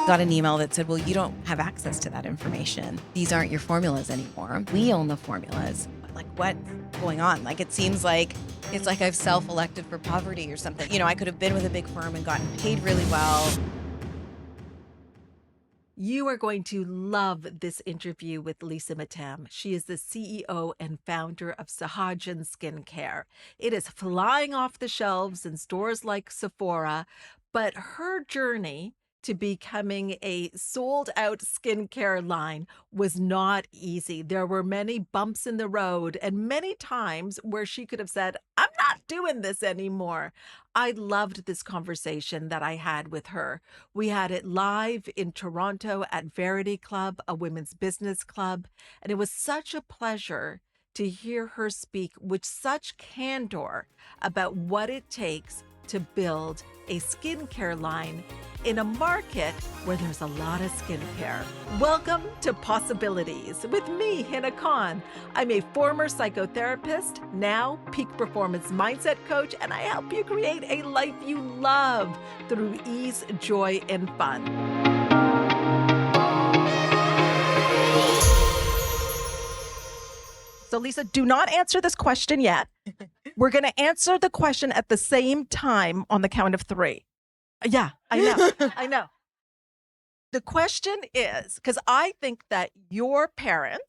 got an email that said, well, you don't have access to that information. These aren't your formulas anymore. We own the formulas. Like, what's going on? Like, it seems like it's like I've self-elected for poverty or something. You know, I could have been with a big firm and gotten paid really well. You are going to love this interview with Lisa Mattam. She is the CEO and founder of Sahajan Skincare. It is flying off the shelves in stores like Sephora, but her journey to becoming a sold-out skincare line was not easy. There were many bumps in the road and many times where she could have said, I'm not doing this anymore. I loved this conversation that I had with her. We had it live in Toronto at Verity Club, a women's business club, and it was such a pleasure to hear her speak with such candor about what it takes to build a skincare line in a market where there's a lot of skincare. Welcome to Possibilities with me, Hina. I'm a former psychotherapist, now peak performance mindset coach, and I help you create a life you love through ease, joy, and fun. So, Lisa, do not answer this question yet. We're going to answer the question at the same time on the count of 3. Yeah, I know. I know. The question is, because I think that your parents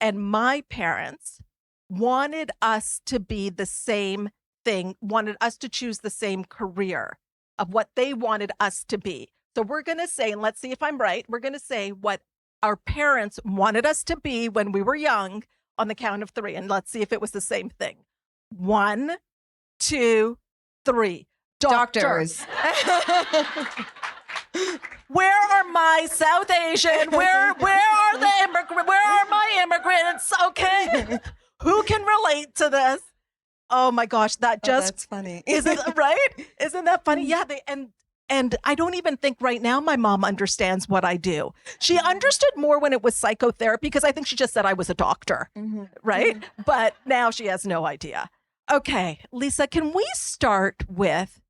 and my parents wanted us to be the same thing, wanted us to choose the same career of what they wanted us to be. So we're going to say, and let's see if I'm right, we're going to say what our parents wanted us to be when we were young on the count of 3. And let's see if it was the same thing. 1, 2, 3. Doctors. Where are my South Asian? Where are the immigrants? Where are my immigrants? Okay. Who can relate to this? Oh my gosh, That's funny. Isn't right? Isn't that funny? Yeah, and I don't even think right now my mom understands what I do. She understood more when it was psychotherapy because I think she just said I was a doctor, right? But now she has no idea. Okay, Lisa, can we start with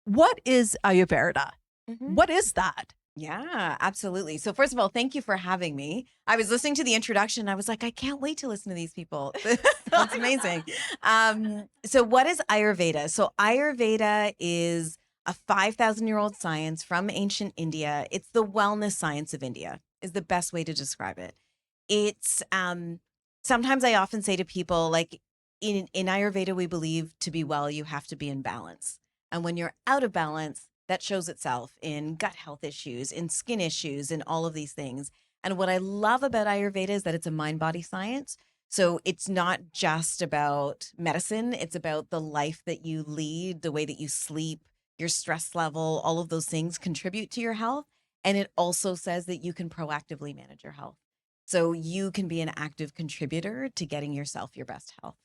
what is Ayurveda? What is that? Yeah, absolutely. So first of all, thank you for having me. I was listening to the introduction. I was like, I can't wait to listen to these people. That's amazing. So what is Ayurveda? So Ayurveda is a 5,000-year-old science from ancient India. It's the wellness science of India is the best way to describe it. It's sometimes I often say to people, like in Ayurveda, we believe to be well, you have to be in balance. And when you're out of balance, that shows itself in gut health issues, in skin issues, in all of these things. And what I love about Ayurveda is that it's a mind-body science. So it's not just about medicine. It's about the life that you lead, the way that you sleep, your stress level, all of those things contribute to your health. And it also says that you can proactively manage your health. So you can be an active contributor to getting yourself your best health.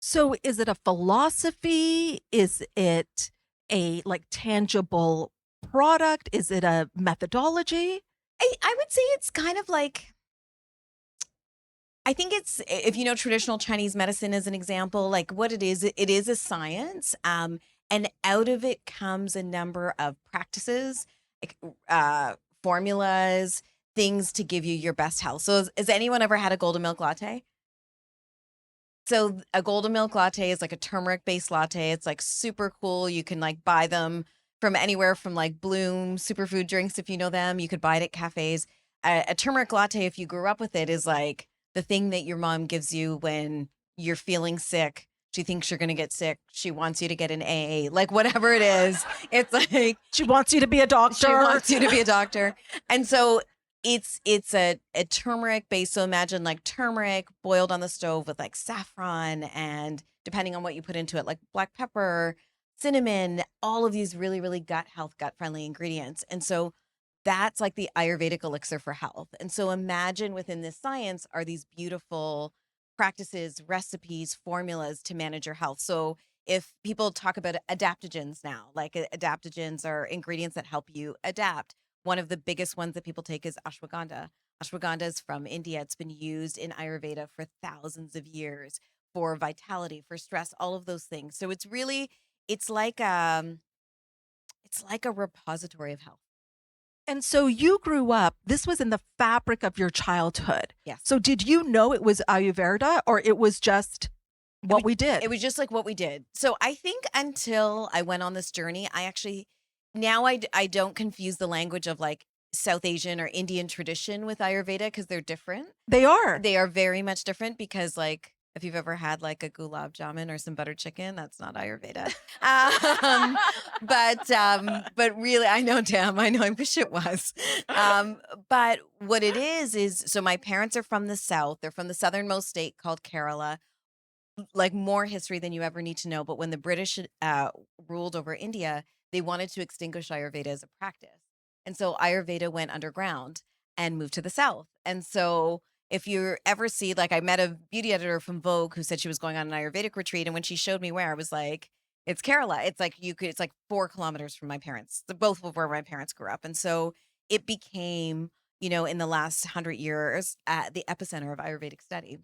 So is it a philosophy? Is it a like tangible product? Is it a methodology? I would say it's kind of like, I think it's, if you know traditional Chinese medicine as an example, like what it is a science. And out of it comes a number of practices, formulas, things to give you your best health. So has anyone ever had a golden milk latte? So a golden milk latte is like a turmeric-based latte. It's like super cool. You can like buy them from anywhere from like Bloom, superfood drinks, if you know them. You could buy it at cafes. A turmeric latte, if you grew up with it, is like the thing that your mom gives you when you're feeling sick. She thinks you're going to get sick. She wants you to get an A, like whatever it is. It's like She wants you to be a doctor. she wants you to be a doctor. And so it's a turmeric base. So imagine like turmeric boiled on the stove with like saffron and depending on what you put into it, like black pepper, cinnamon, all of these really, really gut health, gut friendly ingredients. And so that's like the Ayurvedic elixir for health. And so imagine within this science are these beautiful practices, recipes, formulas to manage your health. So if people talk about adaptogens now, like adaptogens are ingredients that help you adapt. One of the biggest ones that people take is ashwagandha. Ashwagandha is from India. It's been used in Ayurveda for thousands of years for vitality, for stress, all of those things. So it's really, it's like a repository of health. And so you grew up, this was in the fabric of your childhood. Yes. So did you know it was Ayurveda, or it was just what we did? It was just like what we did. So I think until I went on this journey, I actually, now I don't confuse the language of like South Asian or Indian tradition with Ayurveda because they're different. They are. They are very much different because like if you've ever had like a gulab jamun or some butter chicken, that's not Ayurveda. Um, but really, I know, damn, I know, I wish it was. But what it is so my parents are from the South. They're from the southernmost state called Kerala, like more history than you ever need to know. But when the British ruled over India, they wanted to extinguish Ayurveda as a practice. And so Ayurveda went underground and moved to the South. And so if you ever see, like I met a beauty editor from Vogue who said she was going on an Ayurvedic retreat. And when she showed me where, I was like, it's Kerala. It's like it's like 4 kilometers from my parents, both of where my parents grew up. And so it became, in the last 100 years, the epicenter of Ayurvedic study.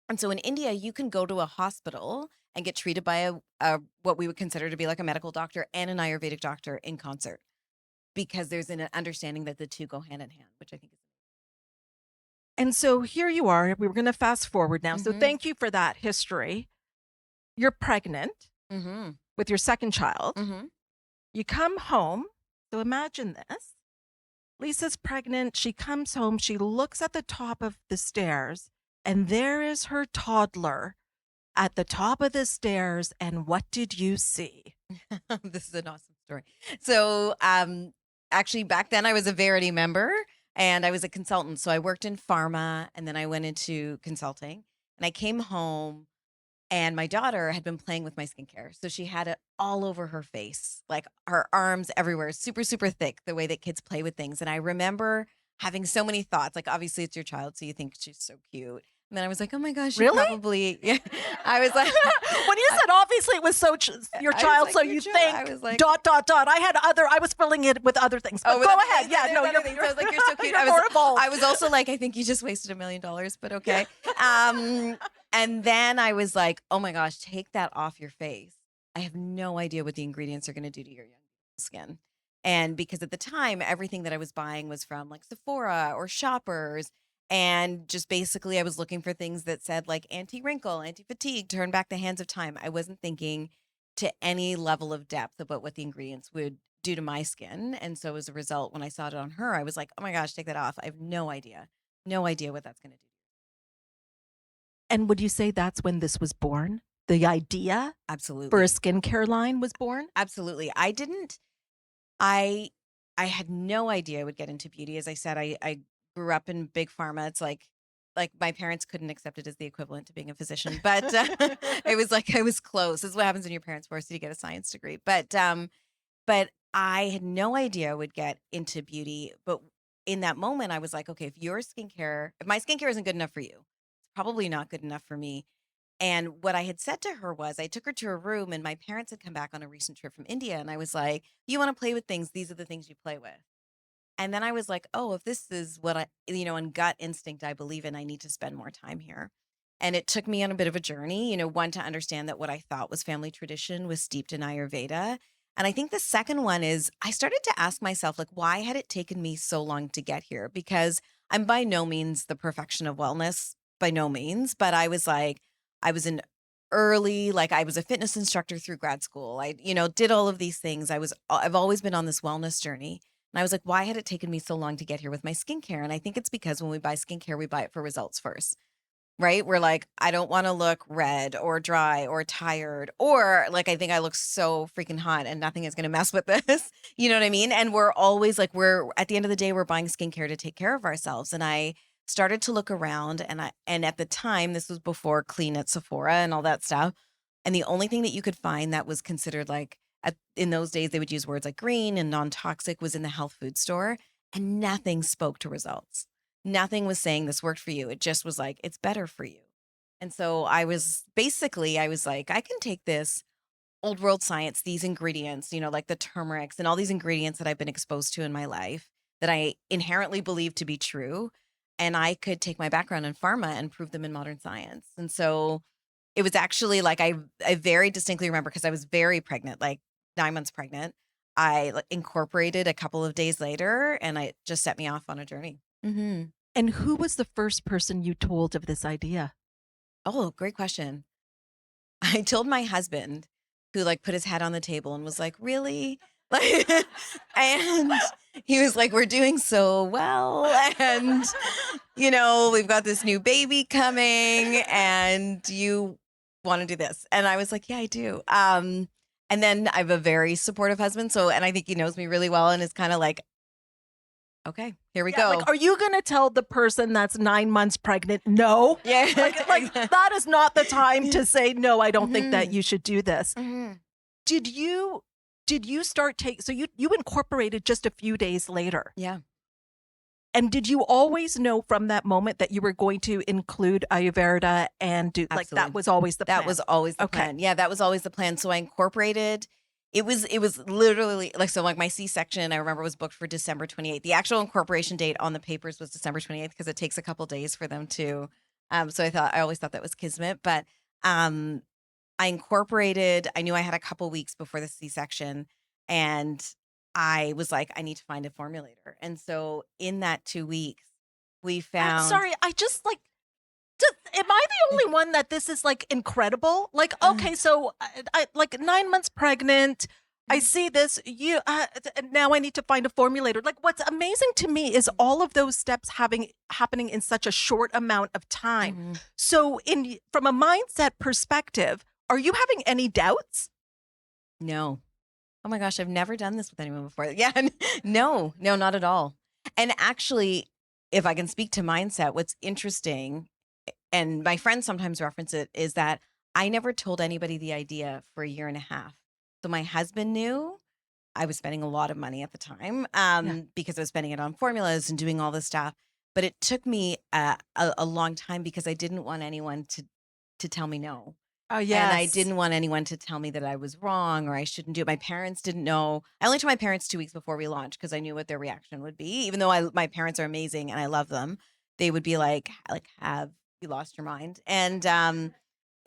And so in India, you can go to a hospital and get treated by a what we would consider to be like a medical doctor and an Ayurvedic doctor in concert because there's an understanding that the two go hand in hand, which I think is. And so here you are. We were going to fast forward now. So Mhm. thank you for that history. You're pregnant Mm-hmm. with your second child. Mm-hmm. You come home. So imagine this. Lisa's pregnant. She comes home. She looks at the top of the stairs, and there is her toddler at the top of the stairs. And what did you see? This is an awesome story. So, actually, back then I was a Verity member and I was a consultant. So I worked in pharma and then I went into consulting. And I came home and my daughter had been playing with my skincare. So she had it all over her face, like her arms everywhere, super, super thick, the way that kids play with things. And I remember having so many thoughts. Like, obviously, it's your child, so you think she's so cute. And then I was like, oh my gosh, she Really? probably, yeah. I was like, When you said obviously it was your I was child, like, so your you child. think I was like, I was filling it with other things. But with go other ahead. things, Yeah, there's no, other things. I was like, you're so cute. You're more evolved. I was also like, I think you just wasted $1 million, but okay. And then I was like, oh my gosh, take that off your face. I have no idea what the ingredients are going to do to your young skin. And because at the time, everything that I was buying was from like Sephora or Shoppers. And just basically, I was looking for things that said like anti-wrinkle, anti-fatigue, turn back the hands of time. I wasn't thinking to any level of depth about what the ingredients would do to my skin. And so as a result, when I saw it on her, I was like, oh my gosh, take that off. I have no idea what that's going to do. And would you say that's when this was born? The idea Absolutely. for a skincare line was born? Absolutely. I had no idea I would get into beauty. As I said, I grew up in big pharma. It's like my parents couldn't accept it as the equivalent to being a physician, but it was like I was close. This is what happens when your parents force you to get a science degree. But I had no idea I would get into beauty. But in that moment, I was like, okay, if my skincare isn't good enough for you, it's probably not good enough for me. And what I had said to her was, I took her to a room and my parents had come back on a recent trip from India. And I was like, you want to play with things? These are the things you play with. And then I was like, oh, if this is what in gut instinct, I believe in, I need to spend more time here. And it took me on a bit of a journey, one, to understand that what I thought was family tradition was steeped in Ayurveda. And I think the second one is I started to ask myself, like, why had it taken me so long to get here? Because I'm by no means the perfection of wellness, by no means. But I was like, I was an I was a fitness instructor through grad school. I, did all of these things. I've always been on this wellness journey. And I was like, why had it taken me so long to get here with my skincare? And I think it's because when we buy skincare, we buy it for results first, right? We're like, I don't want to look red or dry or tired, or like, I think I look so freaking hot and nothing is going to mess with this. You know what I mean? And we're always like, at the end of the day, we're buying skincare to take care of ourselves. And I started to look around and at the time, this was before Clean at Sephora and all that stuff. And the only thing that you could find that was considered like, in those days, they would use words like green and non-toxic, was in the health food store, and nothing spoke to results. Nothing was saying this worked for you. It just was like, it's better for you. And so I was like, I can take this old world science, these ingredients, like the turmerics and all these ingredients that I've been exposed to in my life that I inherently believe to be true. And I could take my background in pharma and prove them in modern science. And so it was actually like, I very distinctly remember, because I was very pregnant, like 9 months pregnant. I incorporated a couple of days later, and it just set me off on a journey. Mm-hmm. And who was the first person you told of this idea? Oh, great question. I told my husband, who like put his head on the table and was like, "Really?" Like, and he was like, "We're doing so well, and we've got this new baby coming, and do you want to do this?" And I was like, "Yeah, I do." And then I have a very supportive husband, and I think he knows me really well, and is kind of like, "Okay, here we Yeah, go." like, are you going to tell the person that's 9 months pregnant, no? Yeah, Like that is not the time to say, no, I don't think that Mhm. you should do this. Mhm. Did you start so you incorporated just a few days later. Yeah. And did you always know from that moment that you were going to include Ayurveda and do like that Absolutely. was always the plan? That was always the Okay. plan. Yeah, that was always the plan. So I incorporated. It was literally like my C-section, I remember, was booked for December 28th. The actual incorporation date on the papers was December 28th because it takes a couple days for them to. So I always thought that was kismet, but um, I incorporated. I knew I had a couple weeks before the C-section, and I was like, I need to find a formulator. And so in that 2 weeks, we found. Sorry, I just like am I the only one that this is like incredible? Like, okay, so I like 9 months pregnant. I see this. Now I need to find a formulator. Like, what's amazing to me is all of those steps happening in such a short amount of time. Mhm. So, from a mindset perspective, are you having any doubts? No. Oh my gosh, I've never done this with anyone before. Yeah, no, not at all. And actually, if I can speak to mindset, what's interesting, and my friends sometimes reference it, is that I never told anybody the idea for a year and a half. So my husband knew I was spending a lot of money at the time, because I was spending it on formulas and doing all this stuff. But it took me a long time because I didn't want anyone to tell me no. Oh, And I yes. didn't want anyone to tell me that I was wrong or I shouldn't do it. My parents didn't know. I only told my parents 2 weeks before we launched because I knew what their reaction would be. Even though my parents are amazing and I love them, they would be like, have you lost your mind? And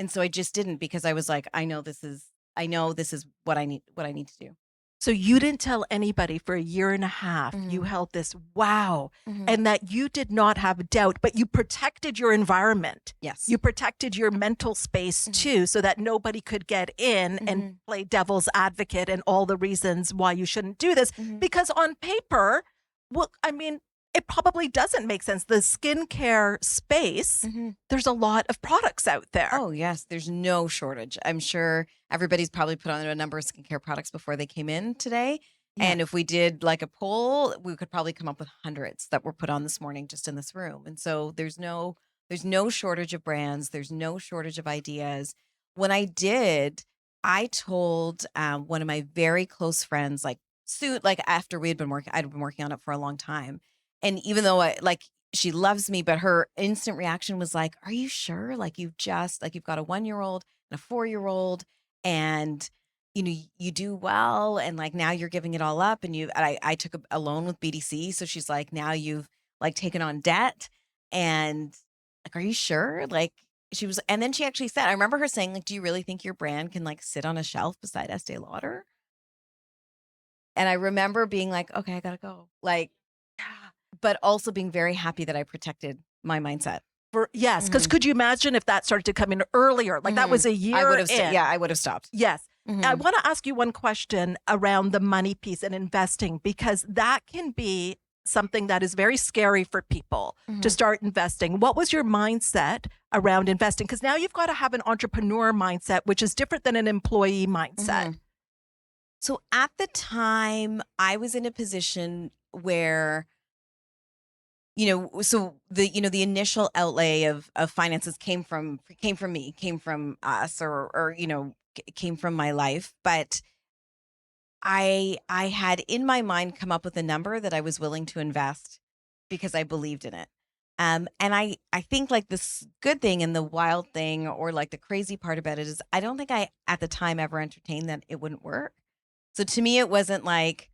so I just didn't, because I was like, I know this is what I need to do. So you didn't tell anybody for a year and a half. You Mhm. held this wow, Mhm. and that you did not have doubt, but you protected your environment. Yes. You protected your mental space too, so that nobody could get in and play devil's advocate and all the reasons why you shouldn't do this. Mhm. Because on paper, well, I mean, it probably doesn't make sense. The skincare space, there's a lot of products out there. Oh, yes. There's no shortage. I'm sure everybody's probably put on a number of skincare products before they came in today. Yeah. And if we did like a poll, we could probably come up with hundreds that were put on this morning just in this room. And so there's no shortage of brands. There's no shortage of ideas. When I told one of my very close friends, like after I'd been working on it for a long time. And even though she loves me, but her instant reaction was like, "Are you sure? Like you've got a 1-year-old and a 4-year-old, and you do well, and like now you're giving it all up, and I took a loan with BDC, so she's like, now you've like taken on debt, and like, are you sure?" Like she was, and then she actually said, I remember her saying, like, "Do you really think your brand can like sit on a shelf beside Estee Lauder?" And I remember being like, "Okay, I gotta go." Like, but also being very happy that I protected my mindset. Yes, because could you imagine if that started to come in earlier? Like that was a year I would have, in. I would have stopped. Yes. Mhm. I want to ask you one question around the money piece and investing, because that can be something that is very scary for people to start investing. What was your mindset around investing? Because now you've got to have an entrepreneur mindset, which is different than an employee mindset. So at the time, I was in a position where, so the initial outlay of finances came from me, came from us, or came from my life. But I had in my mind come up with a number that I was willing to invest because I believed in it. And I think like this good thing and the wild thing, or like the crazy part about it, is I don't think I at the time ever entertained that it wouldn't work. So to me, it wasn't like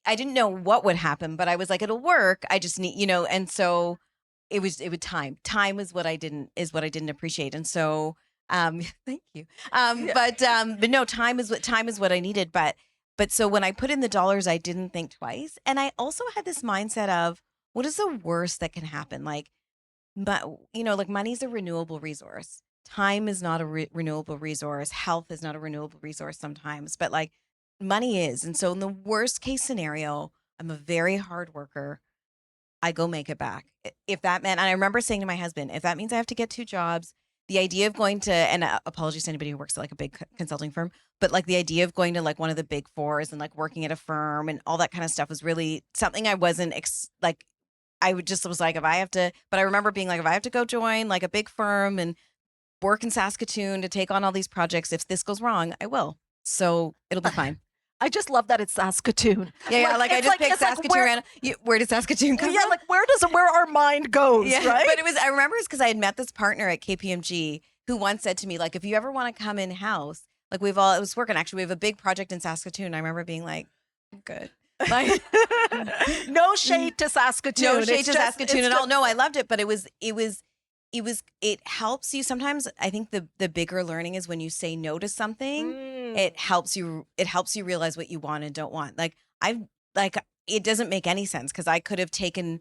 I didn't know what would happen, but I was like, it'll work. I just need, and so it would time. Time is what I didn't appreciate. And so, thank you. But no, time is what I needed. But But so when I put in the dollars, I didn't think twice. And I also had this mindset of what is the worst that can happen? Like, but like money's a renewable resource. Time is not a renewable resource. Health is not a renewable resource sometimes, but like money is. And so in the worst case scenario, I'm a very hard worker. I go make it back. If that meant, and I remember saying to my husband, if that means I have to get 2 jobs, the idea of going to, and apologies to anybody who works at like a big consulting firm, but like the idea of going to like one of the big fours and like working at a firm and all that kind of stuff was really something I wasn't like, I would just was like, if I have to, but I remember being like, if I have to go join like a big firm and work in Saskatoon to take on all these projects, if this goes wrong, I will. So it'll be fine. I just love that it's Saskatoon. Yeah, like I just picked Saskatoon. Where does Saskatoon come from? Like where our mind goes, right? But I remember it's because I had met this partner at KPMG who once said to me, like, if you ever want to come in house, like it was working. Actually, we have a big project in Saskatoon. I remember being like, good. Like, no shade to Saskatoon. No shade to Saskatoon at all. No, I loved it, but it helps you. Sometimes I think the bigger learning is when you say no to something, it helps you realize what you want and don't want. Like it doesn't make any sense because I could have taken,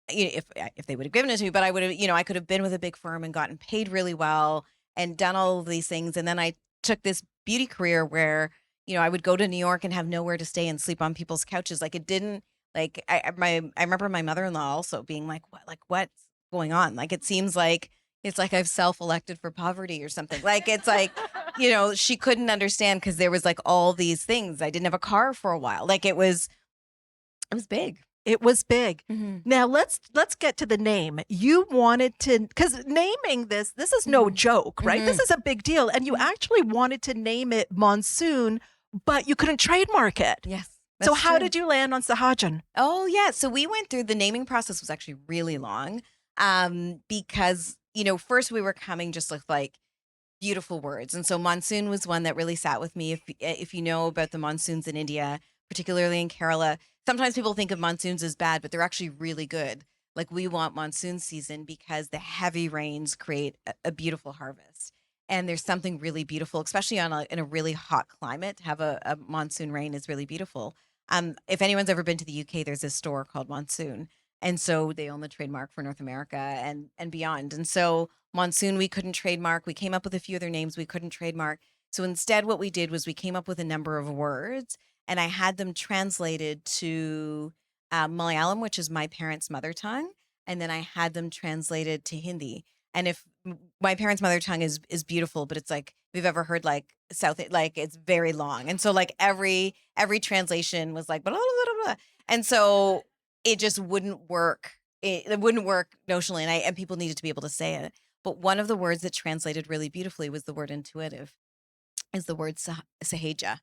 if they would have given it to me, but I would have, I could have been with a big firm and gotten paid really well and done all of these things. And then I took this beauty career where, I would go to New York and have nowhere to stay and sleep on people's couches. Like it didn't, like I remember my mother-in-law also being like, what's going on? Like, it seems like it's like I've self-elected for poverty or something. Like, it's like, she couldn't understand because there was like all these things. I didn't have a car for a while. Like it was big. It was big. Mm-hmm. Now let's get to the name. You wanted to, because naming this is no joke, right? Mm-hmm. This is a big deal. And you actually wanted to name it Monsoon, but you couldn't trademark it. Yes. So how did you land on Sahajan? Oh, yeah. So we went through, the naming process was actually really long because, first we were coming just with like beautiful words. And so monsoon was one that really sat with me. If you know about the monsoons in India, particularly in Kerala, sometimes people think of monsoons as bad, but they're actually really good. Like we want monsoon season because the heavy rains create a beautiful harvest. And there's something really beautiful, especially in a really hot climate, to have a monsoon rain is really beautiful. If anyone's ever been to the UK, there's a store called Monsoon. And so they own the trademark for North America and beyond. And so Monsoon, we couldn't trademark. We came up with a few other names we couldn't trademark. So instead, what we did was we came up with a number of words and I had them translated to Malayalam, which is my parents' mother tongue. And then I had them translated to Hindi. And if my parents' mother tongue is beautiful, but it's like, if you've ever heard like like it's very long. And so like every translation was like, blah, blah, blah, blah. And so it just wouldn't work. It wouldn't work notionally. And people needed to be able to say it. But one of the words that translated really beautifully was the word intuitive, is the word sahaja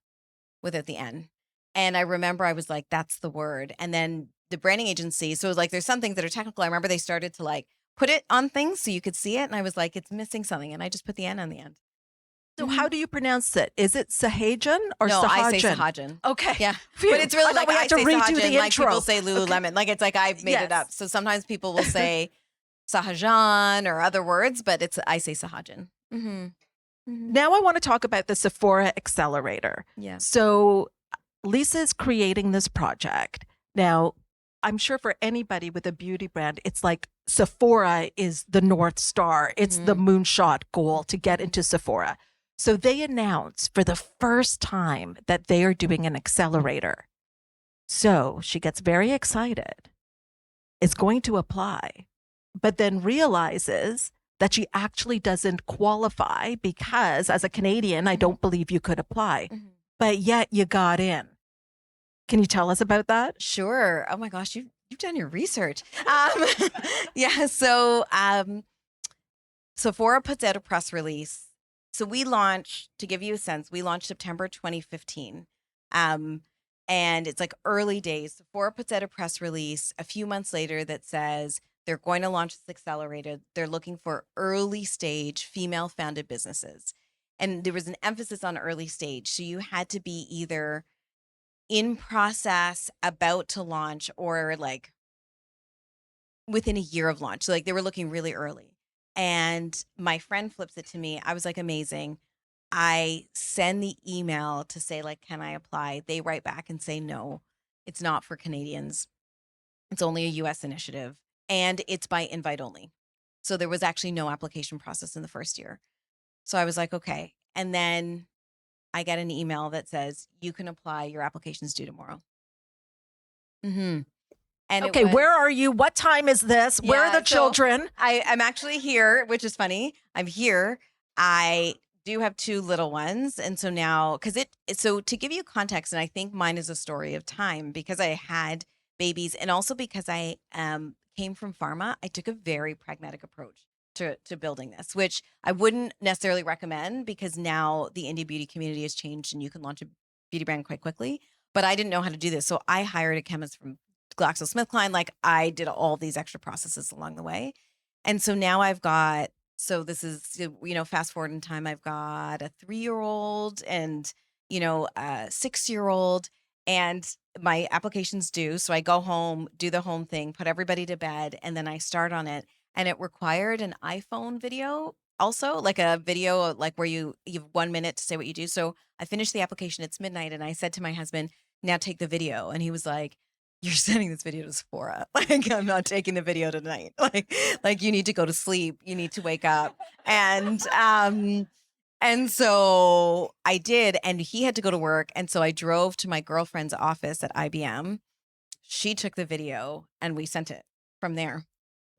without the N. And I remember I was like, that's the word. And then the branding agency, so it was like, there's some things that are technical. I remember they started to like put it on things so you could see it. And I was like, it's missing something. And I just put the N on the end. So how do you pronounce it? Is it Sahajan or no, Sahajan? I say Sahajan. Okay. Yeah. Phew. But it's really like we I have to say redo Sahajan, the like intro. people say Lululemon. Okay. Like it's like I've made it up. So sometimes people will say Sahajan or other words, but I say Sahajan. Mm-hmm. Mm-hmm. Now I want to talk about the Sephora Accelerator. Yeah. So Lisa's creating this project. Now, I'm sure for anybody with a beauty brand, it's like Sephora is the North Star. It's the moonshot goal to get into Sephora. So they announce for the first time that they are doing an accelerator. So she gets very excited, is going to apply, but then realizes that she actually doesn't qualify because as a Canadian, I don't believe you could apply, but yet you got in. Can you tell us about that? Sure. Oh my gosh, you've done your research. Yeah. So Sephora puts out a press release. So we launched, to give you a sense, we launched September 2015. And it's like early days. Sephora puts out a press release a few months later that says they're going to launch this accelerator. They're looking for early stage female founded businesses. And there was an emphasis on early stage. So you had to be either in process, about to launch, or like within a year of launch. So like they were looking really early. And my friend flips it to me. I was like, amazing. I send the email to say, like, can I apply? They write back and say, no, it's not for Canadians. It's only a US initiative and it's by invite only. So there was actually no application process in the first year. So I was like, okay. And then I get an email that says, you can apply. Your application's due tomorrow. Mm-hmm. And it Okay, was, where are you? What time is this? Where are the so children? I'm actually here, which is funny. I'm here. I do have two little ones. And so now, so to give you context, and I think mine is a story of time because I had babies and also because I came from pharma, I took a very pragmatic approach to building this, which I wouldn't necessarily recommend because now the indie beauty community has changed and you can launch a beauty brand quite quickly. But I didn't know how to do this. So I hired a chemist from GlaxoSmithKline. Like I did all these extra processes along the way. And so now I've got, so this is, fast forward in time, I've got a 3-year-old and, a 6-year-old, and my application's due. So I go home, do the home thing, put everybody to bed, and then I start on it. And it required an iPhone video also, like a video like where you have 1 minute to say what you do. So I finished the application. It's midnight. And I said to my husband, now take the video. And he was like, you're sending this video to Sephora. Like, I'm not taking the video tonight. Like you need to go to sleep. You need to wake up. And so I did, and he had to go to work. And so I drove to my girlfriend's office at IBM. She took the video and we sent it from there.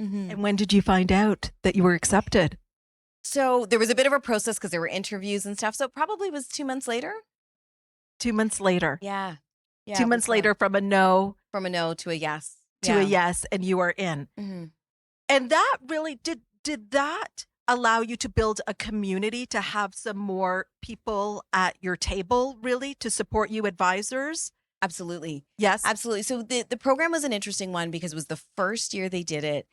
Mm-hmm. And when did you find out that you were accepted? So there was a bit of a process because there were interviews and stuff. So it probably was 2 months later. 2 months later. Yeah. 2 months later from a no to a yes. To a yes, and you are in. Mm-hmm. And that really did that allow you to build a community, to have some more people at your table, really, to support you, advisors? Absolutely. Yes. Absolutely. So the program was an interesting one because it was the first year they did it.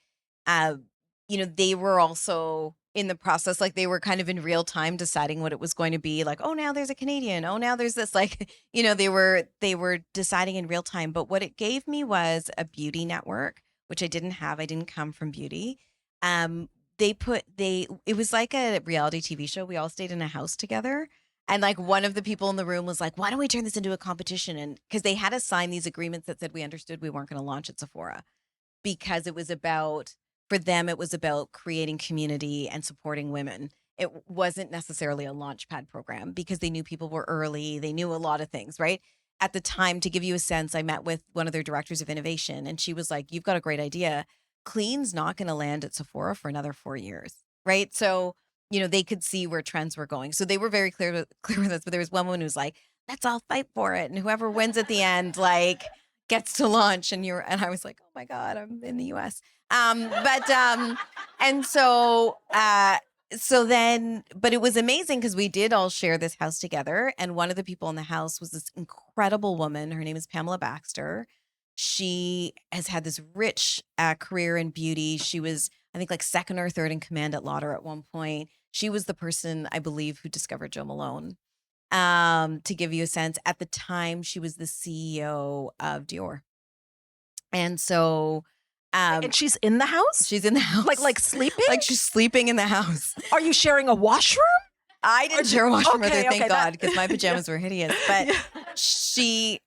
They were also in the process, like they were kind of in real time deciding what it was going to be. Like, oh, now there's a Canadian. Oh, now there's this. Like, they were deciding in real time. But what it gave me was a beauty network, which I didn't have. I didn't come from beauty. It was like a reality TV show. We all stayed in a house together. And like one of the people in the room was like, why don't we turn this into a competition? And because they had to sign these agreements that said we understood we weren't going to launch at Sephora because it was about, for them, it was about creating community and supporting women. It wasn't necessarily a launchpad program because they knew people were early. They knew a lot of things, right? At the time, to give you a sense, I met with one of their directors of innovation and she was like, you've got a great idea. Clean's not going to land at Sephora for another 4 years, right? So, they could see where trends were going. So they were very clear with us. But there was one woman who was like, let's all fight for it. And whoever wins at the end, like, gets to launch. And I was like, oh my God, I'm in the US. And so but it was amazing because we did all share this house together. And one of the people in the house was this incredible woman. Her name is Pamela Baxter. She has had this rich career in beauty. She was, I think, like second or third in command at Lauder at one point. She was the person, I believe, who discovered Jo Malone. To give you a sense, at the time, she was the CEO of Dior. And so... and she's in the house? She's in the house. Like sleeping? Like she's sleeping in the house. Are you sharing a washroom? I didn't share a washroom with her, thank God, because my pajamas were hideous. But she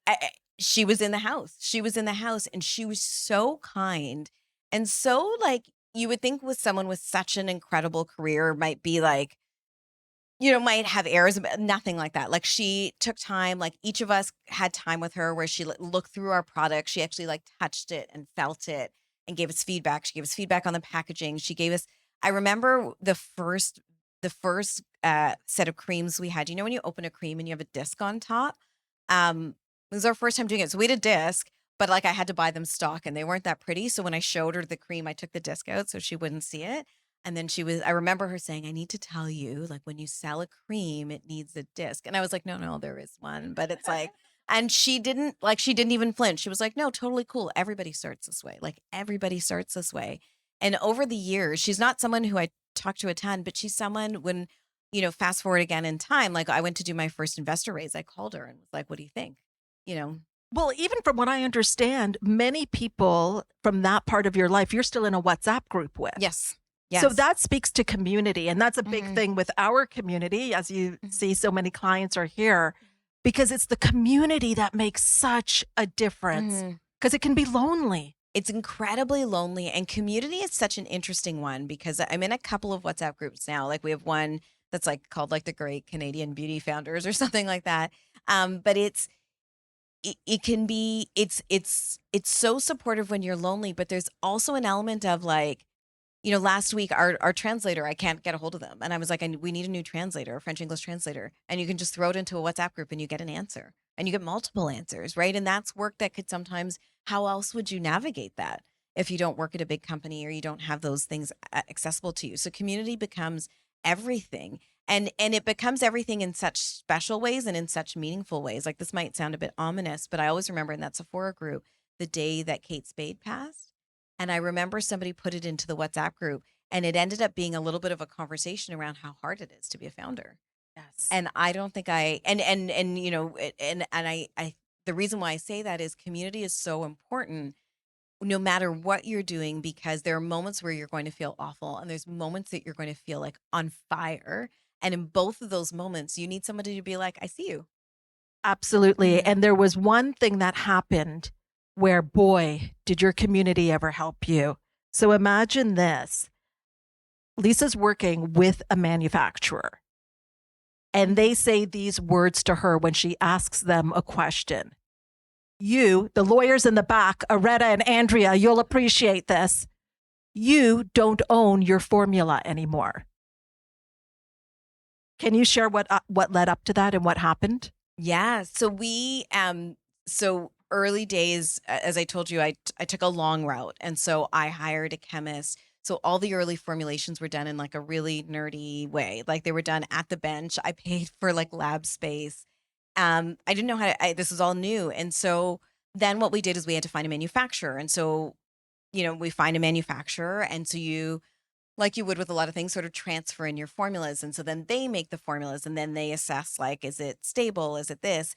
was in the house. She was in the house and she was so kind. And so like you would think with someone with such an incredible career might be like, might have errors, but nothing like that. Like she took time, like each of us had time with her where she looked through our product. She actually like touched it and felt it and gave us feedback. She gave us feedback on the packaging. She gave us, I remember the first set of creams we had, when you open a cream and you have a disc on top, it was our first time doing it. So we had a disc, but like I had to buy them stock and they weren't that pretty. So when I showed her the cream, I took the disc out so she wouldn't see it. And then I remember her saying, I need to tell you, like when you sell a cream, it needs a disc. And I was like, no, there is one. But it's like, and she didn't even flinch. She was like, no, totally cool. Everybody starts this way. Like everybody starts this way. And over the years, she's not someone who I talk to a ton, but she's someone when, fast forward again in time, like I went to do my first investor raise. I called her and was like, what do you think? Well, even from what I understand, many people from that part of your life, you're still in a WhatsApp group with. Yes. So Yes. that speaks to community. And that's a big Mhm. thing with our community. As you Mhm. see, so many clients are here because it's the community that makes such a difference Mhm. because it can be lonely. It's incredibly lonely, and community is such an interesting one because I'm in a couple of WhatsApp groups now. Like we have one that's like called like the Great Canadian Beauty Founders or something like that. But it can be it's so supportive when you're lonely, but there's also an element of like, last week our translator, I can't get a hold of them, and I was like, we need a new translator, a French English translator, and you can just throw it into a WhatsApp group and you get an answer, and you get multiple answers, right? And that's work that could sometimes. How else would you navigate that if you don't work at a big company or you don't have those things accessible to you? So community becomes everything. And it becomes everything in such special ways and in such meaningful ways. Like this might sound a bit ominous, but I always remember in that Sephora group the day that Kate Spade passed. And I remember somebody put it into the WhatsApp group, and it ended up being a little bit of a conversation around how hard it is to be a founder. Yes. And I don't think and I the reason why I say that is community is so important no matter what you're doing, because there are moments where you're going to feel awful and there's moments that you're going to feel like on fire. And in both of those moments, you need somebody to be like, I see you. Absolutely. Mhm. And there was one thing that happened where, boy, did your community ever help you. So imagine this. Lisa's working with a manufacturer, and they say these words to her when she asks them a question. You, the lawyers in the back, Aretta and Andrea, you'll appreciate this. You don't own your formula anymore. Can you share what led up to that and what happened? Yeah. So early days, as I told you, I took a long route. And so I hired a chemist. So all the early formulations were done in like a really nerdy way. Like they were done at the bench. I paid for like lab space. I didn't know this was all new. And so then what we did is we had to find a manufacturer. And so, we find a manufacturer. And so like you would with a lot of things, sort of transfer in your formulas. And so then they make the formulas and then they assess, like, is it stable? Is it this?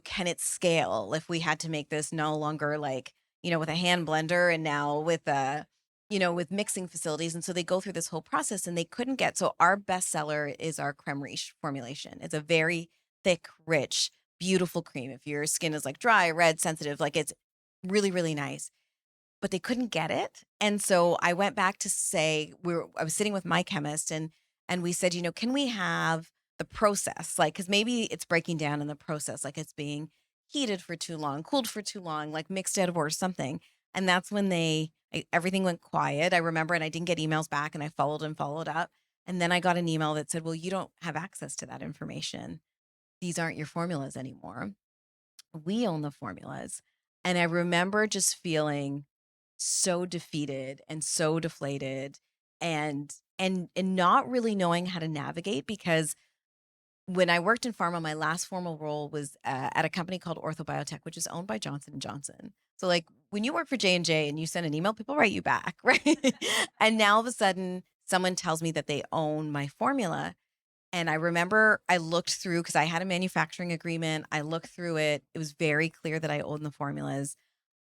Can it scale? If we had to make this no longer like, with a hand blender and now with with mixing facilities. And so they go through this whole process and they couldn't get, so our bestseller is our creme riche formulation. It's a very thick, rich, beautiful cream. If your skin is like dry, red, sensitive, like it's really, really nice, but they couldn't get it. And so I went back to say I was sitting with my chemist and we said, can we have the process, like, because maybe it's breaking down in the process, like it's being heated for too long, cooled for too long, like mixed out or something. And that's when everything went quiet. I remember, and I didn't get emails back, and I followed and followed up. And then I got an email that said, well, you don't have access to that information. These aren't your formulas anymore. We own the formulas. And I remember just feeling so defeated and so deflated and not really knowing how to navigate, because when I worked in pharma, my last formal role was at a company called Orthobiotech, which is owned by Johnson and Johnson. So like when you work for J&J and you send an email, people write you back, right? And now all of a sudden someone tells me that they own my formula. And I remember I looked through, because I had a manufacturing agreement. I looked through it. It was very clear that I owned the formulas.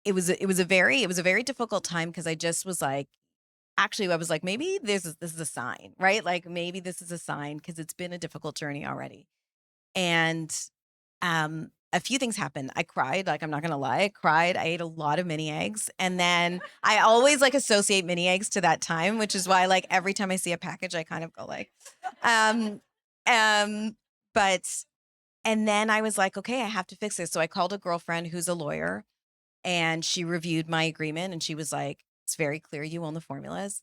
It was a very difficult time, because I just was like, actually, I was like, maybe this is a sign, right? Like maybe this is a sign, because it's been a difficult journey already. And a few things happened. I cried, like I'm not gonna lie. I cried. I ate a lot of mini eggs. And then I always like associate mini eggs to that time, which is why like every time I see a package, I kind of go like, um, um, but and then I was like, okay, I have to fix this. So I called a girlfriend who's a lawyer, and she reviewed my agreement and she was like, it's very clear you own the formulas,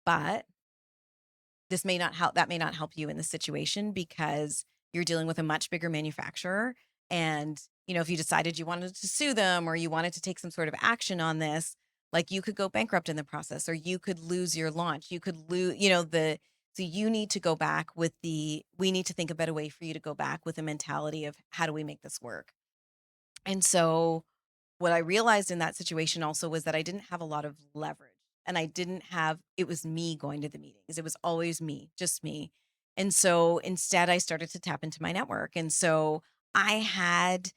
but that may not help you in this situation, because you're dealing with a much bigger manufacturer. And, if you decided you wanted to sue them or you wanted to take some sort of action on this, like you could go bankrupt in the process, or you could lose your launch. You could lose, so you need to go back we need to think about a way for you to go back with a mentality of how do we make this work? And so what I realized in that situation also was that I didn't have a lot of leverage, and it was me going to the meetings. It was always me, just me. And so instead I started to tap into my network. And so I had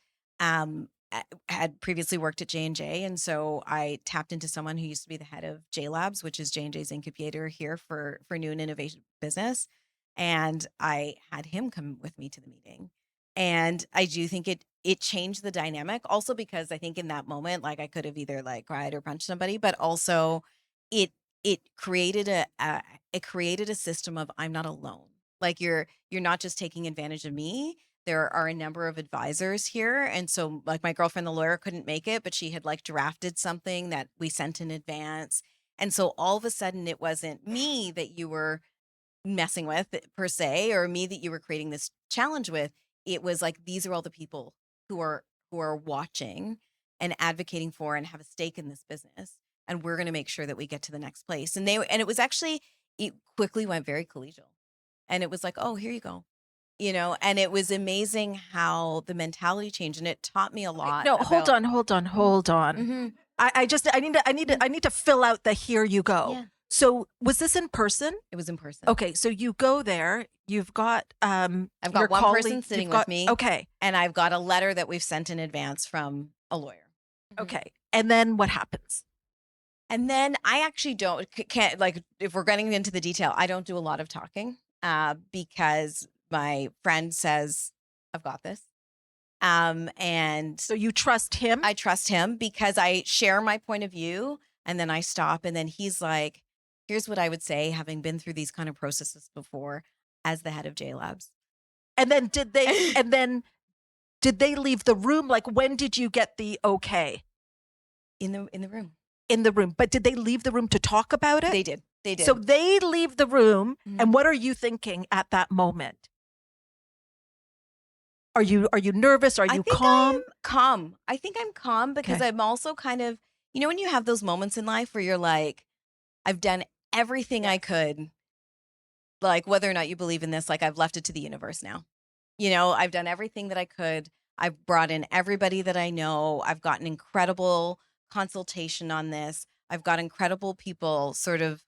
had previously worked at J&J. And so I tapped into someone who used to be the head of J Labs, which is J&J's incubator here for new and innovation business. And I had him come with me to the meeting. And I do think it changed the dynamic also because I think in that moment, like I could have either like cried or punched somebody, but also it it created a system of I'm not alone. Like you're not just taking advantage of me. There are a number of advisors here. And so like my girlfriend, the lawyer, couldn't make it, but she had like drafted something that we sent in advance. And so all of a sudden it wasn't me that you were messing with per se, or me that you were creating this challenge with. It was like, these are all the people who are watching and advocating for and have a stake in this business. And we're going to make sure that we get to the next place. And it was actually, it quickly went very collegial. And it was like, oh, here you go. And it was amazing how the mentality changed, and it taught me a lot. No, hold on. Mhm. I need to fill out the here you go. Yeah. So was this in person? It was in person. Okay, so you go there. You've got I've your got one colleague, person sitting you've got- with me. Okay, And I've got a letter that we've sent in advance from a lawyer. okay. And then what happens? And then I actually can't, like, if we're getting into the detail, I don't do a lot of talking because my friend says, I've got this. And So you trust him? I trust him because I share my point of view, and then I stop, and then he's like, here's what I would say, having been through these kind of processes before as the head of J Labs. And then did they leave the room? Like, when did you get the okay? In the room. In the room. But did they leave the room to talk about it? They did. So they leave the room, Mhm. and what are you thinking at that moment? Are you nervous? Are you calm? Calm. I think I'm calm because Okay. I'm also kind of, when you have those moments in life where you're like, I've done everything I could, like whether or not you believe in this, like I've left it to the universe now. I've done everything that I could. I've brought in everybody that I know. I've gotten incredible consultation on this. I've got incredible people sort of,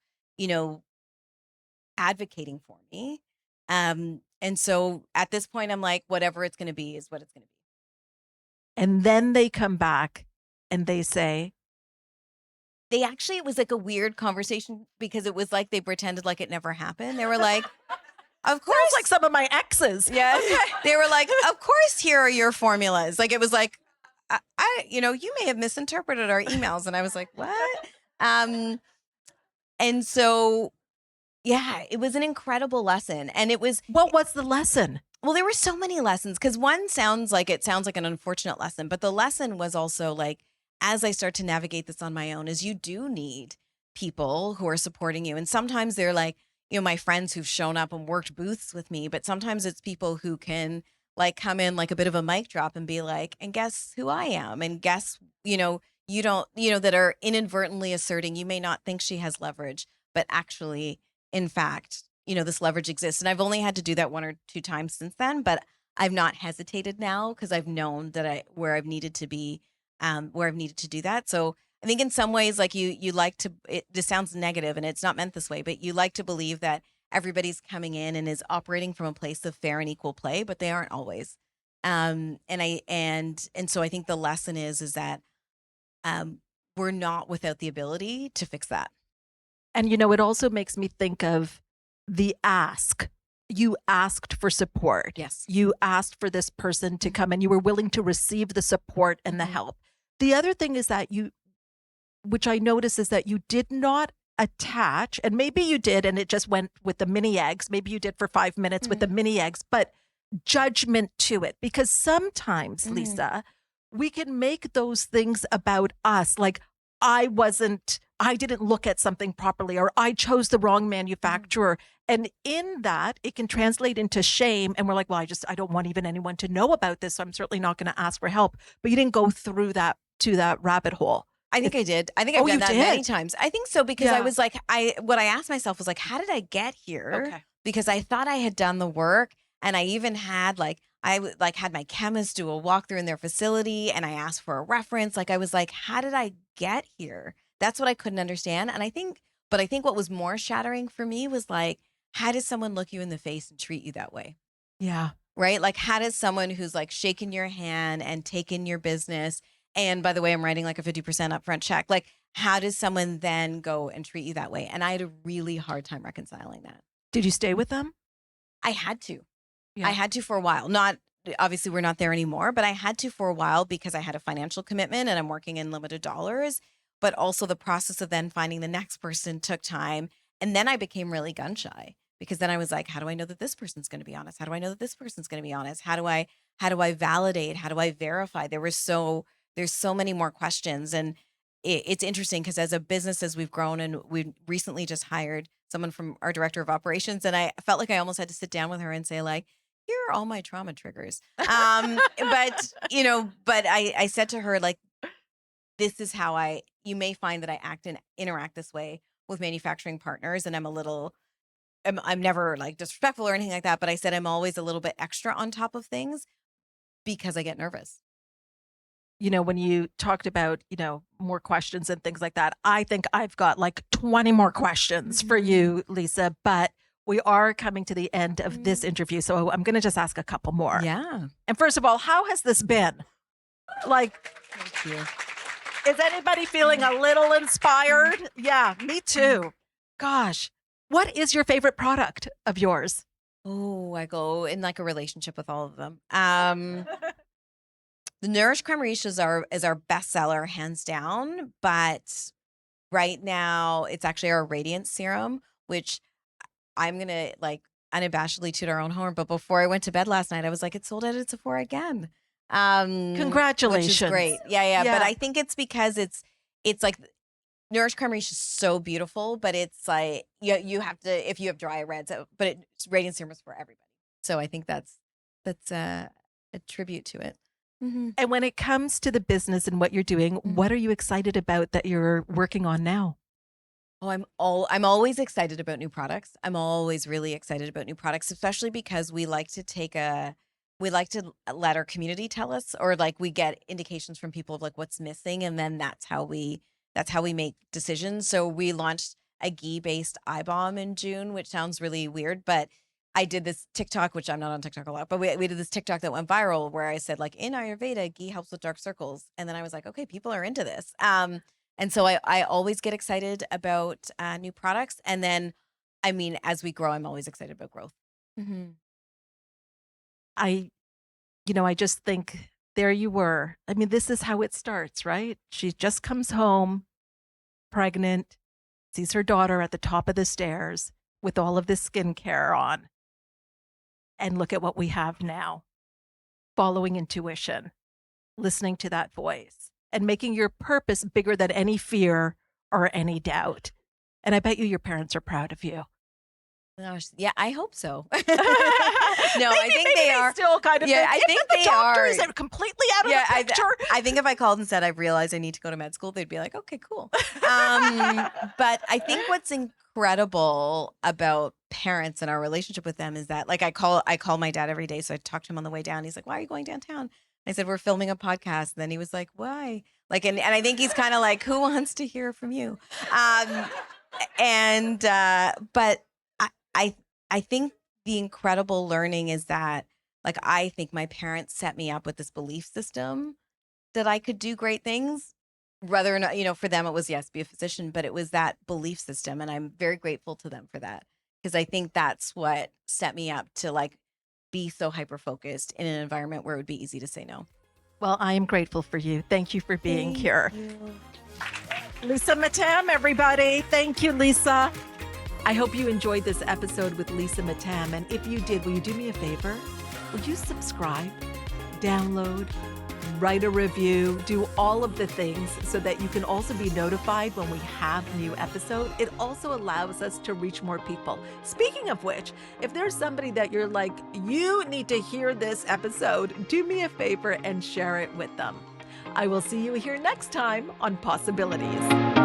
advocating for me. And so at this point, I'm like, whatever it's going to be is what it's going to be. And then they come back and they say, It was like a weird conversation because it was like they pretended like it never happened. They were like, of course. sounds like some of my exes. Yeah. Okay. They were like, of course, here are your formulas. Like, it was like, you may have misinterpreted our emails. And I was like, what? And so, yeah, it was an incredible lesson. And it was, What was the lesson? well, there were so many lessons because one sounds like an unfortunate lesson, but the lesson was also like, as I start to navigate this on my own, is you do need people who are supporting you. And sometimes they're like, my friends who've shown up and worked booths with me, but sometimes it's people who can like come in like a bit of a mic drop and be like, and guess who I am? And guess, you don't, that are inadvertently asserting, you may not think she has leverage, but actually, in fact, this leverage exists. And I've only had to do that one or two times since then, but I've not hesitated now because I've known that where I've needed to be, where I've needed to do that. So I think in some ways, like you like to, this sounds negative and it's not meant this way, but you like to believe that everybody's coming in and is operating from a place of fair and equal play, but they aren't always. And so I think the lesson is that we're not without the ability to fix that. And, it also makes me think of the ask. You asked for support. Yes. You asked for this person to come and you were willing to receive the support and the help. The other thing is that which I notice is that you did not attach, and maybe you did, and it just went with the mini eggs. Maybe you did for 5 minutes with the mini eggs, but judgment to it. Because sometimes, Lisa, we can make those things about us. Like, I didn't look at something properly, or I chose the wrong manufacturer. And in that, it can translate into shame. And we're like, well, I don't want even anyone to know about this. So I'm certainly not going to ask for help. But you didn't go through that rabbit hole. I think I did. I think I've done that many times. I think so because Yeah. I was like, what I asked myself was like, how did I get here? Okay. Because I thought I had done the work, and I even had had my chemist do a walkthrough in their facility, and I asked for a reference. Like, I was like, how did I get here? That's what I couldn't understand. And I think what was more shattering for me was like, how does someone look you in the face and treat you that way? Yeah. right? Like, how does someone who's like shaken your hand and taken your business, and by the way, I'm writing like a 50% upfront check, like, how does someone then go and treat you that way? And I had a really hard time reconciling that. Did you stay with them? I had to. Yeah. I had to for a while. Not obviously we're not there anymore, but I had to for a while because I had a financial commitment and I'm working in limited dollars. But also the process of then finding the next person took time. And then I became really gun shy because then I was like, how do I know that this person's going to be honest? How do I know that this person's going to be honest? How do I validate? How do I verify? There's so many more questions. And it's interesting because as a business, as we've grown, and we recently just hired someone from our director of operations, and I felt like I almost had to sit down with her and say, like, here are all my trauma triggers. But I said to her, like, this is how you may find that I act and interact this way with manufacturing partners. And I'm never like disrespectful or anything like that. But I said, I'm always a little bit extra on top of things because I get nervous. When you talked about, more questions and things like that, I think I've got like 20 more questions for you, Lisa, but we are coming to the end of this interview. So I'm going to just ask a couple more. Yeah. And first of all, how has this been? Like, Thank you. Is anybody feeling a little inspired? Yeah, me too. Gosh, what is your favorite product of yours? Oh, I go in like a relationship with all of them. The Nourish Creme Riche is our bestseller, hands down. But right now, it's actually our Radiance Serum, which I'm going to like unabashedly toot our own horn. But before I went to bed last night, I was like, it's sold out at Sephora again. Congratulations. Which is great. Yeah. But I think it's because it's like Nourish Creme Riche is so beautiful, but it's like you have to, if you have dry or red, but Radiance Serum is for everybody. So I think that's a tribute to it. Mm-hmm. And when it comes to the business and what you're doing, what are you excited about that you're working on now? Oh, I'm always excited about new products. I'm always really excited about new products, especially because we like to let our community tell us, or like we get indications from people of like what's missing, and then that's how we make decisions. So we launched a ghee-based eye balm in June, which sounds really weird, but I did this TikTok, which I'm not on TikTok a lot, but we did this TikTok that went viral where I said, like, in Ayurveda, ghee helps with dark circles. And then I was like, okay, people are into this. And so I always get excited about new products. And then, I mean, as we grow, I'm always excited about growth. Mm-hmm. I just think there you were. I mean, this is how it starts, right? She just comes home pregnant, sees her daughter at the top of the stairs with all of this skincare on. And look at what we have now. Following intuition, listening to that voice, and making your purpose bigger than any fear or any doubt. And I bet your parents are proud of you. Gosh, yeah, I hope so. No, I think they are still kind of. Yeah, I think they are. Doctors are completely out of the picture. I think if I called and said I realized I need to go to med school, they'd be like, "Okay, cool." But I think what's incredible about parents and our relationship with them is that, like, I call my dad every day, so I talk to him on the way down. He's like, "Why are you going downtown?" I said, "We're filming a podcast." And then he was like, "Why?" Like, and I think he's kind of like, "Who wants to hear from you?" But I think the incredible learning is that, like, I think my parents set me up with this belief system that I could do great things. Whether or not, for them it was, yes, be a physician, but it was that belief system. And I'm very grateful to them for that, because I think that's what set me up to, like, be so hyper-focused in an environment where it would be easy to say no. Well, I am grateful for you. Thank you for being here. You. Lisa Mattam, everybody. Thank you, Lisa. I hope you enjoyed this episode with Lisa Mattam. And if you did, will you do me a favor? Would you subscribe, download, write a review, do all of the things so that you can also be notified when we have new episodes? It also allows us to reach more people. Speaking of which, if there's somebody that you're like, you need to hear this episode, do me a favor and share it with them. I will see you here next time on Possibilities.